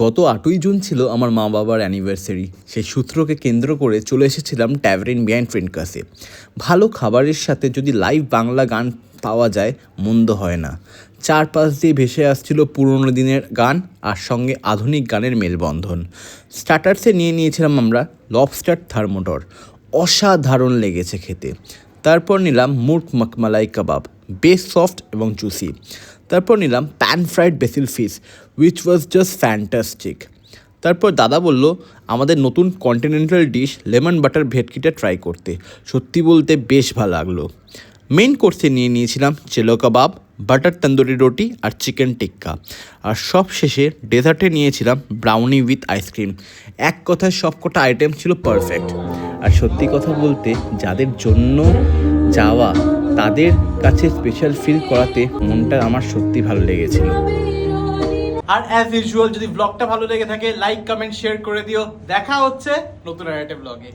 গত ৮ই জুন ছিল আমার মা বাবার অ্যানিভার্সারি। সেই সূত্রকে কেন্দ্র করে চলে এসেছিলাম ট্যাভারিন বিহাইন্ড ফ্রেন্ডকাসে। ভালো খাবারের সাথে যদি লাইভ বাংলা গান পাওয়া যায় মন্দ হয় না। চারপাশ দিয়ে ভেসে আসছিল পুরোনো দিনের গান আর সঙ্গে আধুনিক গানের মেলবন্ধন। স্টার্টার্সে নিয়ে নিয়েছিলাম আমরা লবস্টার থার্মোডর, অসাধারণ লেগেছে খেতে। তারপর নিলাম মুর্গ মকমালাই কাবাব, বেশ সফট এবং জুসি। তারপর নিলাম pan fried basil fish, which was just fantastic. তারপর দাদা বলল আমাদের নতুন কন্টিনেন্টাল ডিশ লেমন বাটার ভেটকিটা ট্রাই করতে। সত্যি বলতে বেশ ভালো লাগলো। মেইন কোর্সে নিয়ে নিয়েছিলাম চেলো কাবাব, বাটার তন্দুরি রুটি আর চিকেন টিক্কা। আর সব শেষে ডেজার্টে নিয়েছিলাম ব্রাউনি উইথ আইসক্রিম। এক কথায় সবকটা আইটেম ছিল পারফেক্ট। আর সত্যি কথা বলতে যাদের জন্য যাওয়া তাদের কাছে স্পেশাল ফিল করাতে মনটা আমার সত্যি ভালো লেগেছিল। আর অ্যাজ ইউজুয়াল যদি ব্লগটা ভালো লেগে থাকে লাইক কমেন্ট শেয়ার করে দিও। দেখা হচ্ছে নতুন একটা ব্লগে।